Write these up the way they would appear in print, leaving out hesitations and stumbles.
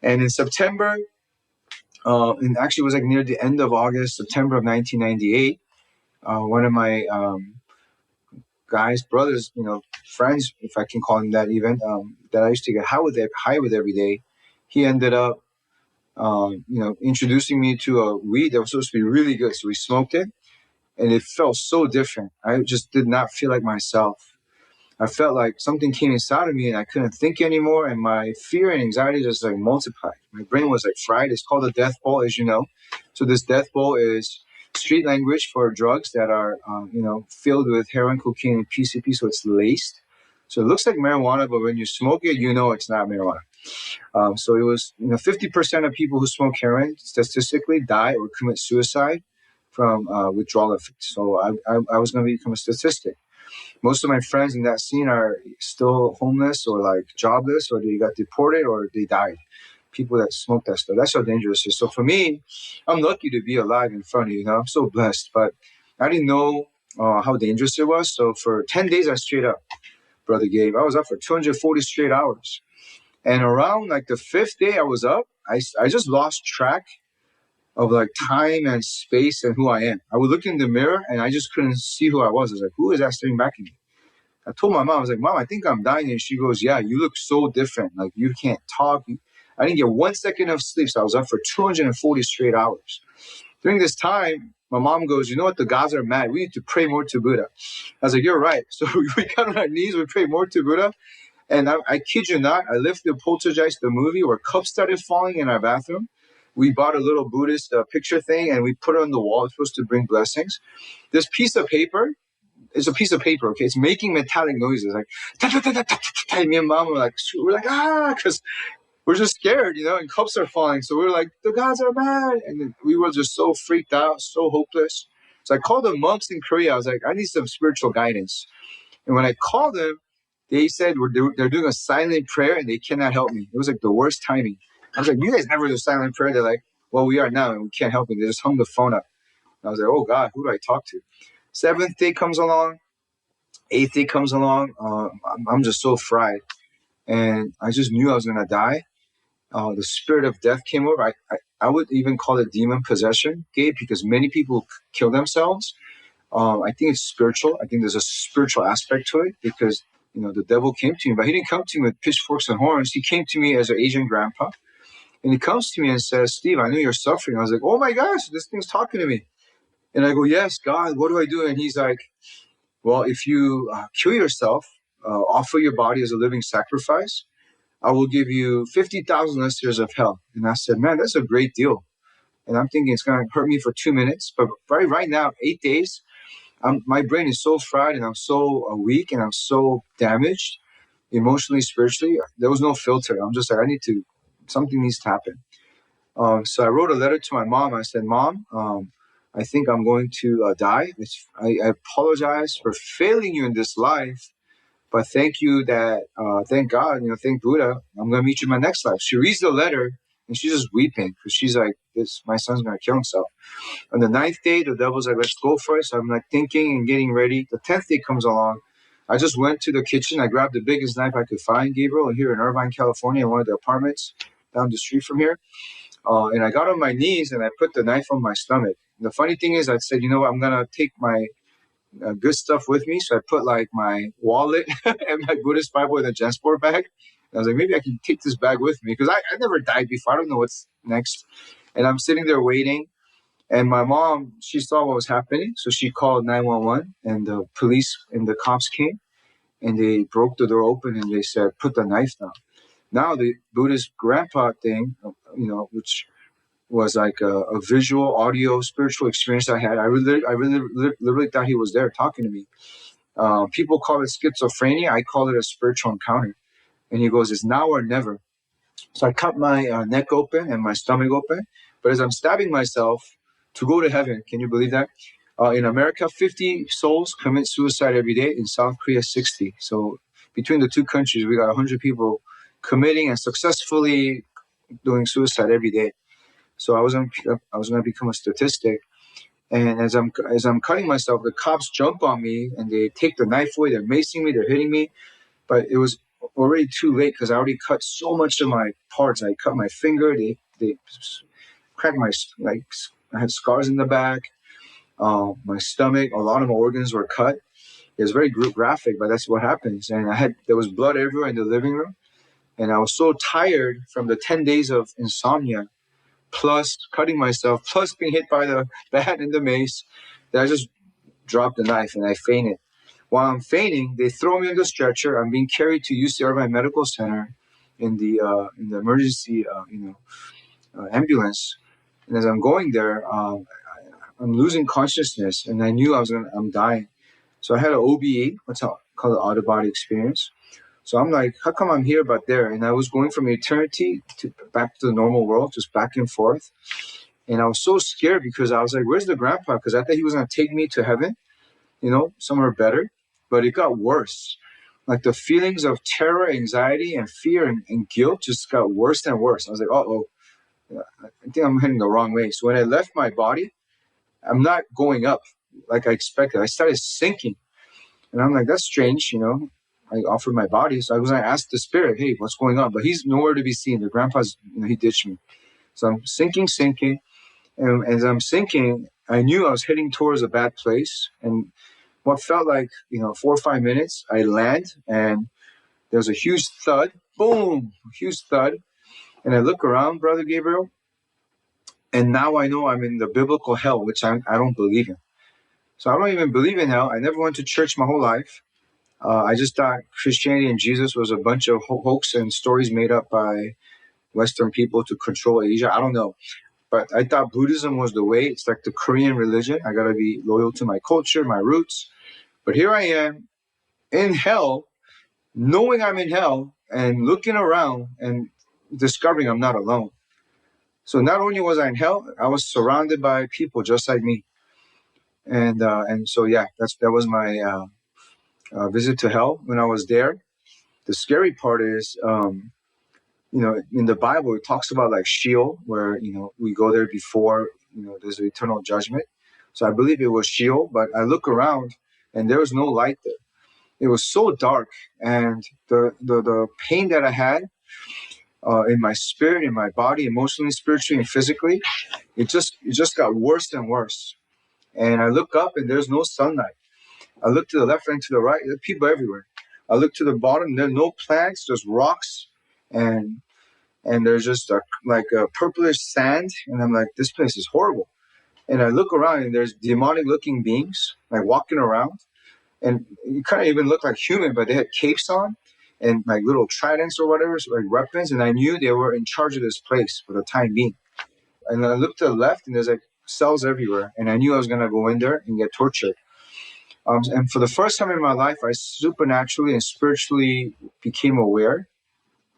And in September, and actually it was like near the end of August, September of 1998, one of my brothers, friends, if I can call him that even, that I used to get high with every day, he ended up, introducing me to a weed that was supposed to be really good. So we smoked it, and it felt so different. I just did not feel like myself. I felt like something came inside of me and I couldn't think anymore, and my fear and anxiety just like multiplied. My brain was like fried. It's called a death ball, as you know. So this death ball is street language for drugs that are, filled with heroin, cocaine, and PCP. So it's laced. So it looks like marijuana, but when you smoke it, it's not marijuana. So it was, 50% of people who smoke heroin statistically die or commit suicide from withdrawal effects. So I was going to become a statistic. Most of my friends in that scene are still homeless or like jobless, or they got deported or they died. People that smoke that stuff. That's how dangerous it is. So for me, I'm lucky to be alive in front of you. I'm so blessed. But I didn't know how dangerous it was. So for 10 days, I stayed up, Brother Gabe. I was up for 240 straight hours. And around like the fifth day I was up, I just lost track of like time and space and who I am. I would look in the mirror and I just couldn't see who I was. I was like, who is that staring back at me? I told my mom, I was like, Mom, I think I'm dying. And she goes, yeah, you look so different. Like you can't talk. I didn't get 1 second of sleep. So I was up for 240 straight hours. During this time, my mom goes, you know what? The gods are mad. We need to pray more to Buddha. I was like, you're right. So we got on our knees. We prayed more to Buddha. And I kid you not, I lifted Poltergeist, the movie, where cups started falling in our bathroom. We bought a little Buddhist picture thing and we put it on the wall. It's supposed to bring blessings. This piece of paper is a piece of paper, okay? It's making metallic noises like, ta, ta, ta, ta, ta, ta, ta. Me and Mom were like, because we're just scared, and cups are falling. So we were like, the gods are mad. And then we were just so freaked out, so hopeless. So I called the monks in Korea. I was like, I need some spiritual guidance. And when I called them, they said they're doing a silent prayer and they cannot help me. It was like the worst timing. I was like, you guys never do silent prayer. They're like, well, we are now and we can't help you. They just hung the phone up. I was like, oh God, who do I talk to? 7th day comes along. 8th day comes along. I'm just so fried. And I just knew I was going to die. The spirit of death came over. I would even call it demon possession, Gabe, because many people kill themselves. I think it's spiritual. I think there's a spiritual aspect to it because, the devil came to me, but he didn't come to me with pitchforks and horns. He came to me as an Asian grandpa. And he comes to me and says, Steve, I know you're suffering. I was like, oh my gosh, this thing's talking to me. And I go, yes, God, what do I do? And he's like, well, if you kill yourself, offer your body as a living sacrifice, I will give you 50,000 less years of hell. And I said, man, that's a great deal. And I'm thinking it's going to hurt me for 2 minutes. But right now, 8 days, my brain is so fried and I'm so weak and I'm so damaged emotionally, spiritually. There was no filter. I'm just like, something needs to happen. So I wrote a letter to my mom. I said, Mom, I think I'm going to die. I apologize for failing you in this life, but thank God, thank Buddha. I'm going to meet you in my next life. She reads the letter and she's just weeping because she's like, my son's going to kill himself. On the 9th day, the devil's like, let's go for it. So I'm like thinking and getting ready. The 10th day comes along. I just went to the kitchen. I grabbed the biggest knife I could find, Gabriel, here in Irvine, California, in one of the apartments down the street from here. And I got on my knees and I put the knife on my stomach. The funny thing is I said, I'm going to take my good stuff with me. So I put like my wallet and my Buddhist Bible in a JanSport bag. And I was like, maybe I can take this bag with me because I never died before. I don't know what's next. And I'm sitting there waiting. And my mom, she saw what was happening. So she called 911 and the police and the cops came and they broke the door open and they said, put the knife down. Now the Buddhist grandpa thing, which was like a visual, audio, spiritual experience I had. I really literally thought he was there talking to me. People call it schizophrenia. I call it a spiritual encounter. And he goes, it's now or never. So I cut my neck open and my stomach open. But as I'm stabbing myself to go to heaven, can you believe that? In America, 50 souls commit suicide every day. In South Korea, 60. So between the two countries, we got 100 people committing and successfully doing suicide every day. So I was going to become a statistic. And as I'm cutting myself, the cops jump on me and they take the knife away. They're macing me. They're hitting me. But it was already too late because I already cut so much of my parts. I cut my finger. They cracked my, like, I had scars in the back. My stomach, a lot of my organs were cut. It was very graphic, but that's what happens. And there was blood everywhere in the living room. And I was so tired from the 10 days of insomnia, plus cutting myself, plus being hit by the bat and the mace, that I just dropped the knife and I fainted. While I'm fainting, they throw me on the stretcher. I'm being carried to UC Irvine Medical Center in the emergency ambulance. And as I'm going there, I'm losing consciousness, and I knew I'm dying. So I had an OBE, what's called an out-of-body experience. So I'm like, how come I'm here but there? And I was going from eternity back to the normal world, just back and forth. And I was so scared because I was like, where's the grandpa? Because I thought he was going to take me to heaven, somewhere better. But it got worse. Like the feelings of terror, anxiety, and fear and guilt just got worse and worse. I was like, uh-oh, I think I'm heading the wrong way. So when I left my body, I'm not going up like I expected. I started sinking. And I'm like, that's strange, I offered my body. So I was going to ask the spirit, hey, what's going on? But he's nowhere to be seen. The grandpa's, he ditched me. So I'm sinking. And as I'm sinking, I knew I was heading towards a bad place. And what felt like, 4 or 5 minutes, I land and there's a huge thud. Boom, huge thud. And I look around, Brother Gabriel, and now I know I'm in the biblical hell, which I don't believe in. So I don't even believe in hell. I never went to church my whole life. I just thought Christianity and Jesus was a bunch of hoax and stories made up by Western people to control Asia. I don't know. But I thought Buddhism was the way. It's like the Korean religion. I got to be loyal to my culture, my roots. But here I am in hell, knowing I'm in hell and looking around and discovering I'm not alone. So not only was I in hell, I was surrounded by people just like me. And so, yeah, that was my visit to hell when I was there. The scary part is, in the Bible, it talks about like Sheol, where, we go there before, there's an eternal judgment. So I believe it was Sheol, but I look around and there was no light there. It was so dark, and the pain that I had in my spirit, in my body, emotionally, spiritually, and physically, it just got worse and worse. And I look up and there's no sunlight. I look to the left and to the right, there are people everywhere. I look to the bottom, there are no plants, just rocks, and there's just like a purplish sand, and I'm like, this place is horrible. And I look around and there's demonic looking beings like walking around, and you kind of even look like human, but they had capes on and like little tridents or whatever, so like weapons, and I knew they were in charge of this place for the time being. And I looked to the left and there's like cells everywhere, and I knew I was gonna go in there and get tortured. And for the first time in my life, I supernaturally and spiritually became aware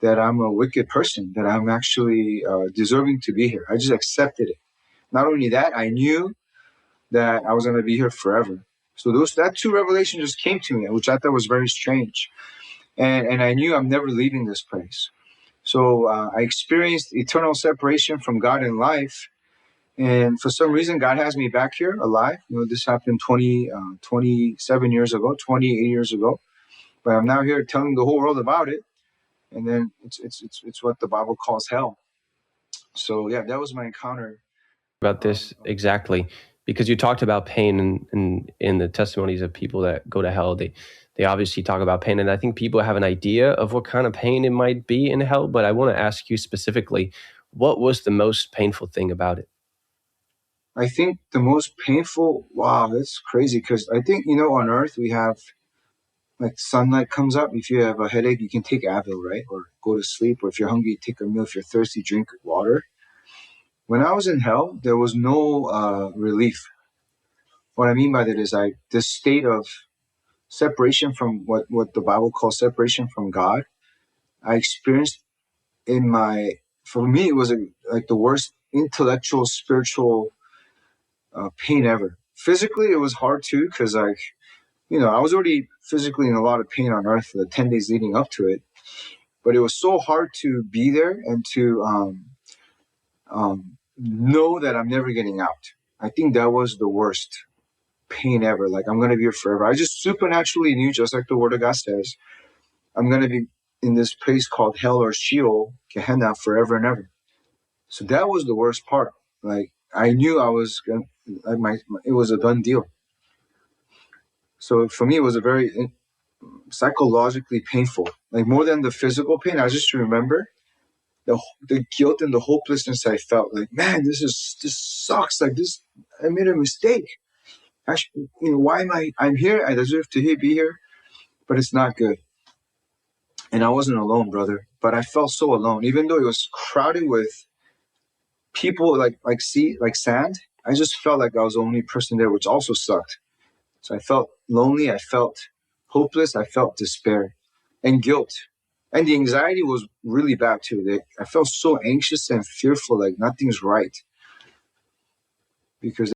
that I'm a wicked person, that I'm actually deserving to be here. I just accepted it. Not only that, I knew that I was going to be here forever. So that two revelations just came to me, which I thought was very strange. And I knew I'm never leaving this place. So I experienced eternal separation from God in life. And for some reason, God has me back here alive. This happened 27 years ago, 28 years ago. But I'm now here telling the whole world about it. And then it's what the Bible calls hell. So yeah, that was my encounter. About this exactly, because you talked about pain and in the testimonies of people that go to hell, they obviously talk about pain. And I think people have an idea of what kind of pain it might be in hell. But I want to ask you specifically, what was the most painful thing about it? I think the most painful, wow, that's crazy. Because I think, on earth we have, like, sunlight comes up. If you have a headache, you can take Advil, right? Or go to sleep. Or if you're hungry, take a meal. If you're thirsty, drink water. When I was in hell, there was no relief. What I mean by that is this state of separation from what the Bible calls separation from God, I experienced for me, it was like the worst intellectual, spiritual pain ever. Physically, it was hard too, because I was already physically in a lot of pain on earth for the 10 days leading up to it. But it was so hard to be there and to know that I'm never getting out. I think that was the worst pain ever. Like, I'm going to be here forever. I just supernaturally knew, just like the Word of God says, I'm going to be in this place called hell or Sheol, Gehenna, forever and ever. So that was the worst part. Like, I knew I was gonna, it was a done deal. So for me, it was a very psychologically painful, like more than the physical pain. I just remember the guilt and the hopelessness I felt. Like, man, this sucks. Like this, I made a mistake. Actually, why am I'm here? I deserve to be here, but it's not good. And I wasn't alone, brother. But I felt so alone, even though it was crowded with people like sand. I just felt like I was the only person there, which also sucked. So I felt lonely. I felt hopeless. I felt despair and guilt. And the anxiety was really bad too. I felt so anxious and fearful, like nothing's right. Because